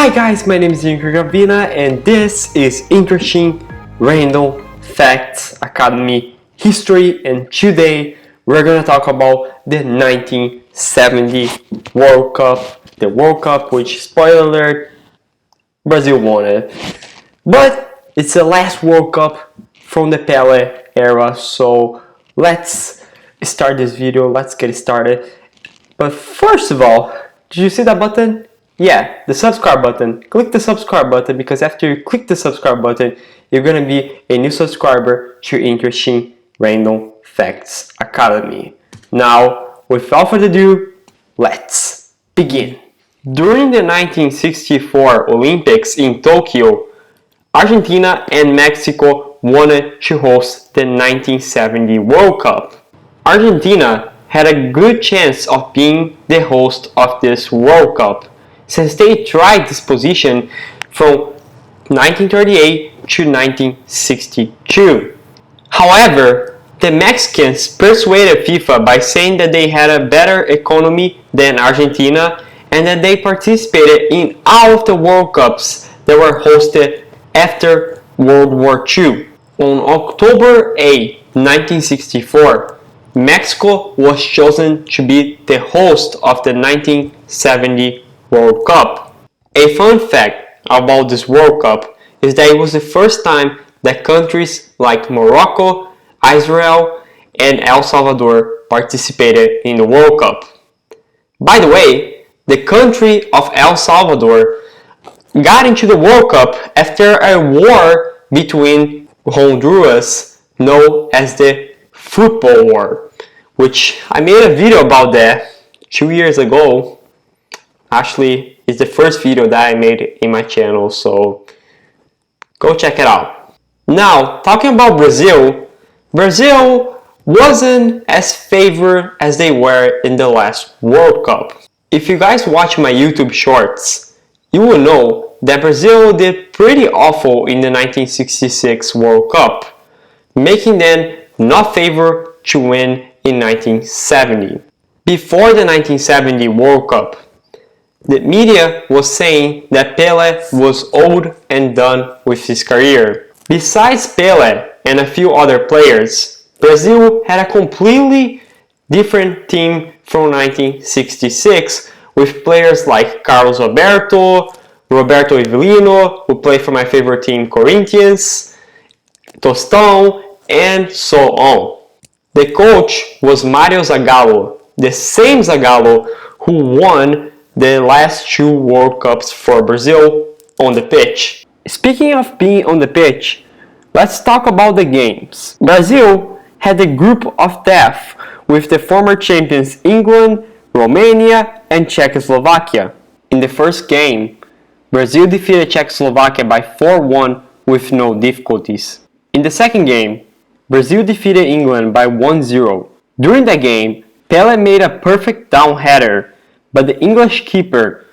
Hi guys, my name is King-A and this is Interesting Random Facts Academy History, and today we're gonna talk about the 1970 World Cup. The World Cup, which, spoiler alert, Brazil won it. But it's the last World Cup from the Pelé era, so let's start this video, let's get started. But first of all, did you see that button? Yeah, the subscribe button. Click the subscribe button, because after you click the subscribe button, you're gonna be a new subscriber to Interesting Random Facts Academy. Now, without further ado, let's begin. During the 1964 Olympics in Tokyo, Argentina and Mexico wanted to host the 1970 World Cup. Argentina had a good chance of being the host of this World Cup, since they tried this position from 1938 to 1962. However, the Mexicans persuaded FIFA by saying that they had a better economy than Argentina and that they participated in all of the World Cups that were hosted after World War II. On October 8, 1964, Mexico was chosen to be the host of the 1970 World Cup. A fun fact about this World Cup is that it was the first time that countries like Morocco, Israel, and El Salvador participated in the World Cup. By the way, the country of El Salvador got into the World Cup after a war between Honduras, known as the Football War, which I made a video about that 2 years ago. Actually, it's the first video that I made in my channel, so go check it out. Now, talking about Brazil, Brazil wasn't as favored as they were in the last World Cup. If you guys watch my YouTube shorts, you will know that Brazil did pretty awful in the 1966 World Cup, making them not favored to win in 1970. Before the 1970 World Cup, the media was saying that Pelé was old and done with his career. Besides Pelé and a few other players, Brazil had a completely different team from 1966, with players like Carlos Alberto, Roberto Ivelino, who played for my favorite team Corinthians, Tostão, and so on. The coach was Mario Zagallo, the same Zagallo who won the last two World Cups for Brazil on the pitch. Speaking of being on the pitch, let's talk about the games. Brazil had a group of death with the former champions England, Romania, and Czechoslovakia. In the first game, Brazil defeated Czechoslovakia by 4-1 with no difficulties. In the second game, Brazil defeated England by 1-0. During the game, Pelé made a perfect down header, but the English keeper,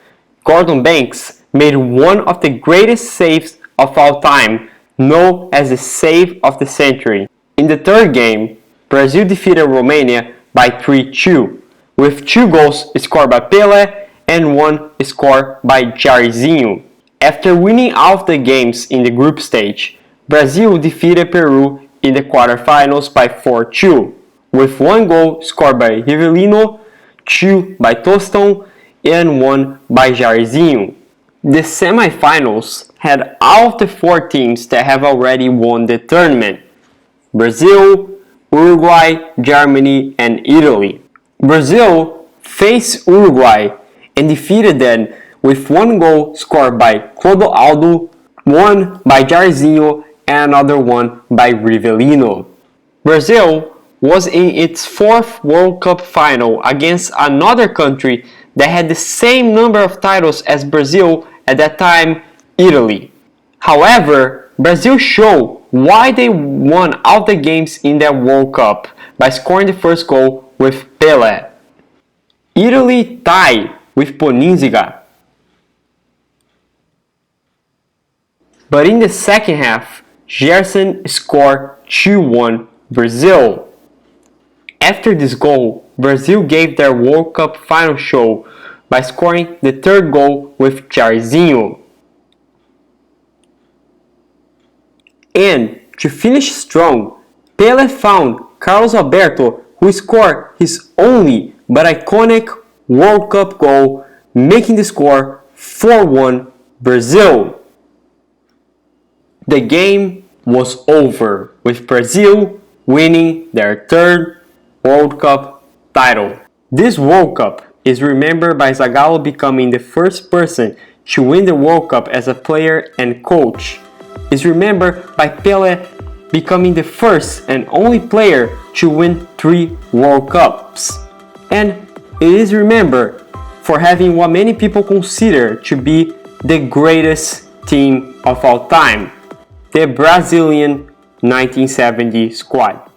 Gordon Banks, made one of the greatest saves of all time, known as the save of the century. In the third game, Brazil defeated Romania by 3-2, with 2 goals scored by Pelé and 1 scored by Jairzinho. After winning all of the games in the group stage, Brazil defeated Peru in the quarterfinals by 4-2, with 1 goal scored by Rivelino, 2 by Tostão, and 1 by Jairzinho. The semifinals had all of the 4 teams that have already won the tournament: Brazil, Uruguay, Germany, and Italy. Brazil faced Uruguay and defeated them with 1 goal scored by Clodoaldo, 1 by Jairzinho, and another 1 by Rivelino. Brazil was in its 4th World Cup final against another country that had the same number of titles as Brazil at that time, Italy. However, Brazil showed why they won all the games in that World Cup by scoring the first goal with Pelé. Italy tied with Boninziga. But in the second half, Gerson scored 2-1 Brazil. After this goal, Brazil gave their World Cup final show by scoring the third goal with Jairzinho. And to finish strong, Pelé found Carlos Alberto, who scored his only but iconic World Cup goal, making the score 4-1 Brazil. The game was over, with Brazil winning their third World Cup title. This World Cup is remembered by Zagallo becoming the first person to win the World Cup as a player and coach. It's remembered by Pelé becoming the first and only player to win 3 World Cups. And it is remembered for having what many people consider to be the greatest team of all time, the Brazilian 1970 squad.